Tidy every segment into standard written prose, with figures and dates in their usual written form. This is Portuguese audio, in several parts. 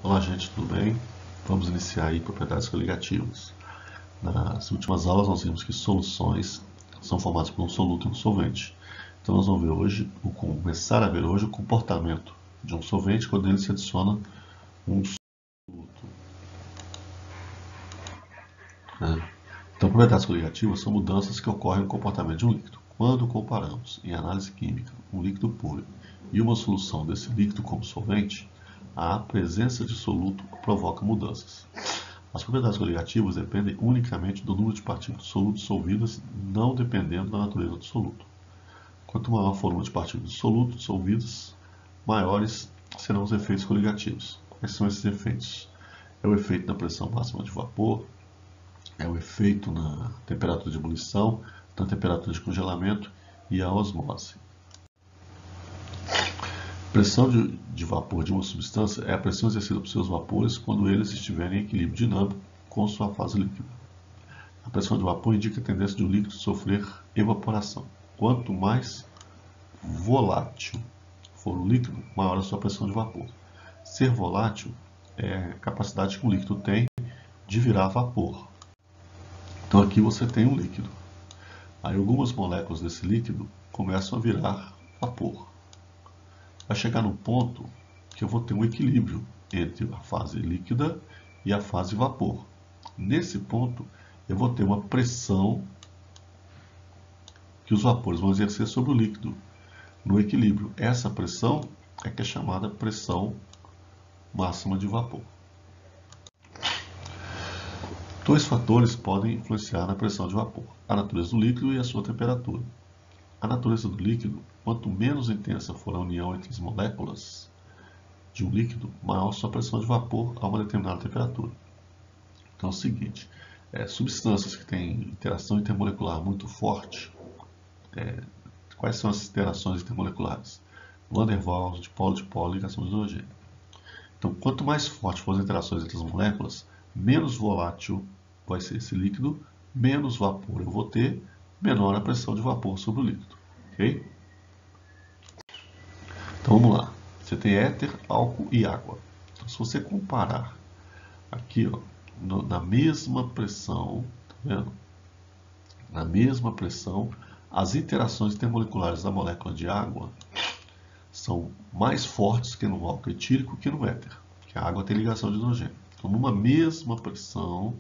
Olá, gente, tudo bem? Vamos iniciar aí propriedades coligativas. Nas últimas aulas nós vimos que soluções são formadas por um soluto e um solvente. Então nós vamos ver hoje, começar a ver hoje o comportamento de um solvente quando ele se adiciona um soluto. Então propriedades coligativas são mudanças que ocorrem no comportamento de um líquido. Quando comparamos, em análise química, um líquido puro e uma solução desse líquido como solvente, a presença de soluto provoca mudanças. As propriedades coligativas dependem unicamente do número de partículas de soluto dissolvidas, não dependendo da natureza do soluto. Quanto maior for o número de partículas de soluto dissolvidas, maiores serão os efeitos coligativos. Quais são esses efeitos? É o efeito na pressão máxima de vapor, é o efeito na temperatura de ebulição, na temperatura de congelamento e a osmose. Pressão de vapor de uma substância é a pressão exercida por seus vapores quando eles estiverem em equilíbrio dinâmico com sua fase líquida. A pressão de vapor indica a tendência de um líquido sofrer evaporação. Quanto mais volátil for o líquido, maior a sua pressão de vapor. Ser volátil é a capacidade que o líquido tem de virar vapor. Então aqui você tem um líquido. Aí algumas moléculas desse líquido começam a virar vapor. Vai chegar no ponto que eu vou ter um equilíbrio entre a fase líquida e a fase vapor. Nesse ponto, eu vou ter uma pressão que os vapores vão exercer sobre o líquido no equilíbrio. Essa pressão é que é chamada pressão máxima de vapor. Dois fatores podem influenciar na pressão de vapor: a natureza do líquido e a sua temperatura. A natureza do líquido, quanto menos intensa for a união entre as moléculas de um líquido, maior sua pressão de vapor a uma determinada temperatura. Então é o seguinte, substâncias que têm interação intermolecular muito forte, quais são as interações intermoleculares? Van der Waals, dipolo, ligação de hidrogênio. Então, quanto mais forte forem as interações entre as moléculas, menos volátil vai ser esse líquido, menos vapor eu vou ter, menor a pressão de vapor sobre o líquido. Ok? Então vamos lá. Você tem éter, álcool e água. Então, se você comparar aqui, ó, na mesma pressão, tá vendo? Na mesma pressão, as interações intermoleculares da molécula de água são mais fortes que no álcool etílico que no éter, que a água tem ligação de hidrogênio. Então, numa mesma pressão,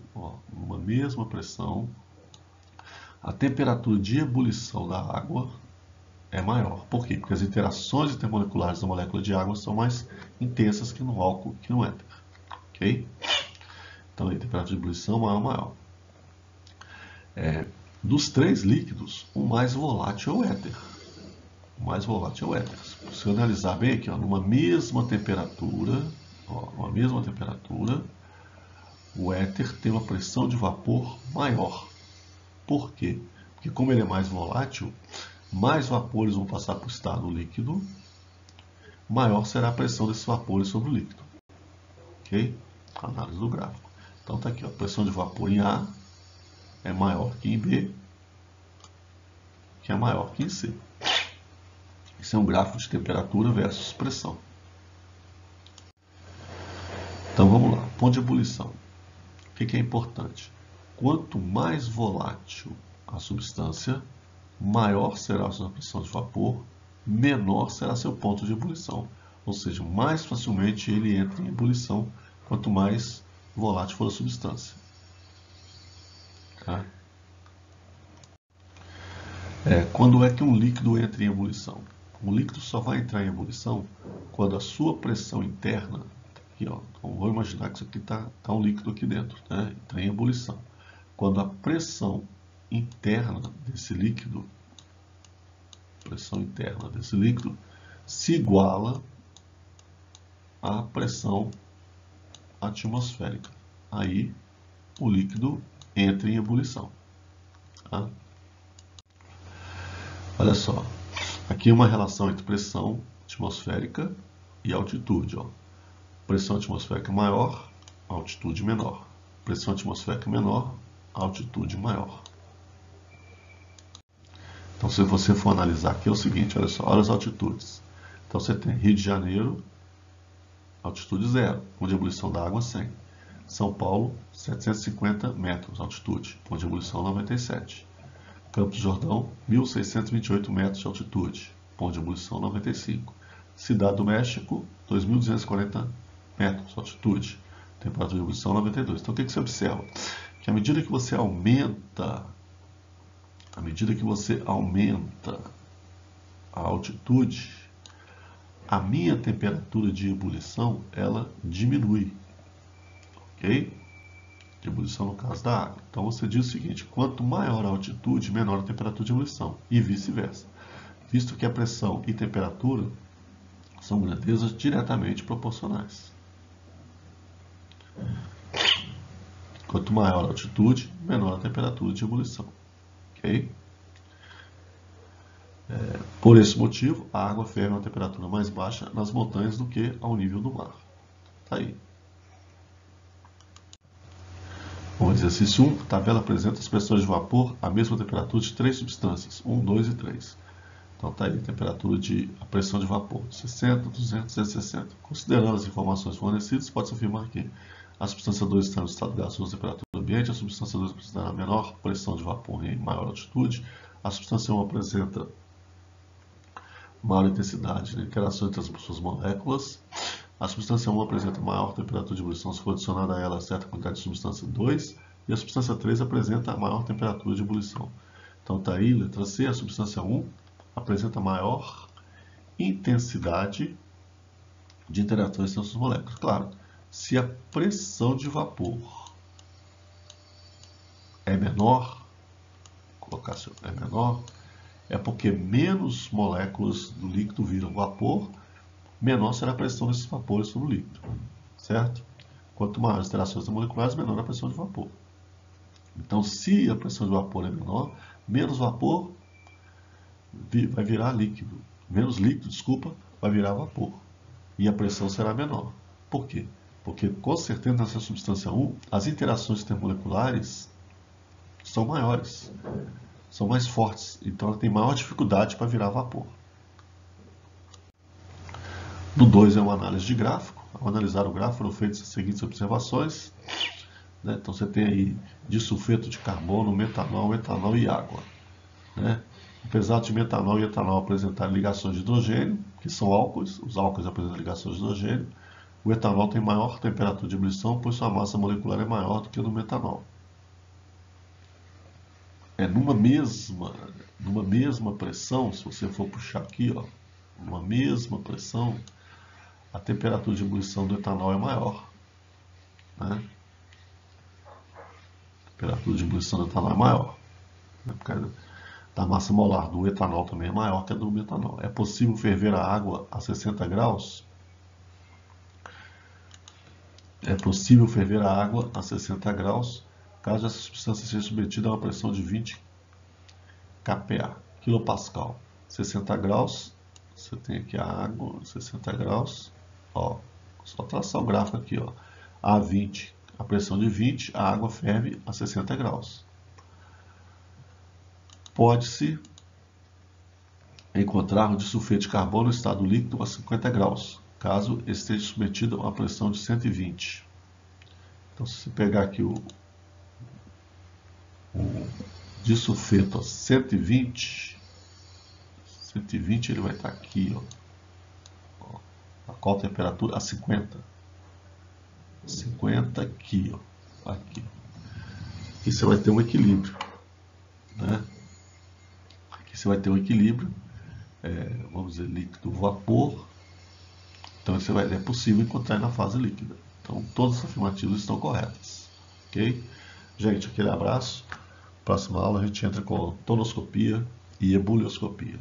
a temperatura de ebulição da água é maior. Por quê? Porque as interações intermoleculares da molécula de água são mais intensas que no álcool e que no éter. Ok? Então, a temperatura de ebulição maior. Dos três líquidos, o mais volátil é o éter. Se você analisar bem aqui, ó, numa mesma temperatura, o éter tem uma pressão de vapor maior. Por quê? Porque como ele é mais volátil, mais vapores vão passar para o estado líquido, maior será a pressão desses vapores sobre o líquido. Ok? Análise do gráfico. Então está aqui, ó, a pressão de vapor em A é maior que em B, que é maior que em C. Esse é um gráfico de temperatura versus pressão. Então vamos lá, ponto de ebulição. O que é importante? Quanto mais volátil a substância, maior será a sua pressão de vapor, menor será seu ponto de ebulição. Ou seja, mais facilmente ele entra em ebulição quanto mais volátil for a substância. Tá? Quando é que um líquido entra em ebulição? Um líquido só vai entrar em ebulição quando a sua pressão interna, aqui, ó, então vou imaginar que isso aqui está um líquido aqui dentro, né? Entra em ebulição. Quando a pressão interna desse líquido se iguala à pressão atmosférica. Aí o líquido entra em ebulição. Tá? Olha só, aqui uma relação entre pressão atmosférica e altitude. Ó. Pressão atmosférica maior, altitude menor. Pressão atmosférica menor, altitude maior. Então, se você for analisar aqui, é o seguinte, olha só, olha as altitudes. Então, você tem Rio de Janeiro, altitude 0, ponto de ebulição da água 100. São Paulo, 750 metros, altitude, ponto de ebulição 97. Campos do Jordão, 1.628 metros de altitude, ponto de ebulição 95. Cidade do México, 2.240 metros de altitude, temperatura de ebulição 92. Então o que você observa? Que à medida que você aumenta a altitude, a minha temperatura de ebulição, ela diminui, ok? De ebulição no caso da água. Então você diz o seguinte: quanto maior a altitude, menor a temperatura de ebulição, e vice-versa, visto que a pressão e temperatura são grandezas diretamente proporcionais. Quanto maior a altitude, menor a temperatura de ebulição, ok? Por esse motivo, a água ferve a uma temperatura mais baixa nas montanhas do que ao nível do mar. Tá aí. Bom, exercício 1. A tabela apresenta as pressões de vapor à mesma temperatura de 3 substâncias, 1, 2 e 3. Então tá aí a pressão de vapor, 60, 200, 260. Considerando as informações fornecidas, pode-se afirmar que a substância 2 está no estado gasoso à temperatura ambiente, a substância 2 apresenta menor pressão de vapor em maior altitude, a substância 1 apresenta maior intensidade na interação entre as suas moléculas, a substância 1 apresenta maior temperatura de ebulição se for adicionada a ela certa quantidade de substância 2, e a substância 3 apresenta a maior temperatura de ebulição. Então está aí, letra C, a substância 1 apresenta maior intensidade de interações entre as suas moléculas. Claro, se a pressão de vapor é menor, colocar é menor, é porque menos moléculas do líquido viram vapor, menor será a pressão desses vapores sobre o líquido, certo? Quanto maior as interações moleculares, menor a pressão de vapor. Então, se a pressão de vapor é menor, menos vapor vai virar líquido. Menos líquido, vai virar vapor. E a pressão será menor. Por quê? Porque, com certeza, nessa substância 1, as interações intermoleculares são maiores, são mais fortes. Então, ela tem maior dificuldade para virar vapor. No 2 é uma análise de gráfico. Ao analisar o gráfico, foram feitas as seguintes observações. Então, você tem aí disulfeto de carbono, metanol, etanol e água. Apesar de metanol e etanol apresentarem ligações de hidrogênio, que são álcoois, os álcoois apresentam ligações de hidrogênio, o etanol tem maior temperatura de ebulição, pois sua massa molecular é maior do que a do metanol. Numa mesma pressão, se você for puxar aqui, numa mesma pressão, a temperatura de ebulição do etanol é maior. A temperatura de ebulição do etanol é maior. Porque a massa molar do etanol também é maior que a do metanol. É possível ferver a água a 60 graus? É possível ferver a água a 60 graus caso essa substância seja submetida a uma pressão de 20 kPa, kilopascal. 60 graus, você tem aqui a água, 60 graus, só traçar o gráfico aqui, a 20, a pressão de 20, a água ferve a 60 graus. Pode-se encontrar o disulfeto de carbono no estado líquido a 50 graus, caso esteja submetido a uma pressão de 120. Então, se você pegar aqui o disulfeto a 120, ele vai estar aqui, a qual temperatura? A 50. 50 aqui, aqui. Aqui você vai ter um equilíbrio, Aqui você vai ter um equilíbrio, vamos dizer, líquido-vapor. Então, é possível encontrar na fase líquida. Então, todas as afirmativas estão corretas. Ok? Gente, aquele abraço. Próxima aula a gente entra com tonoscopia e ebulioscopia.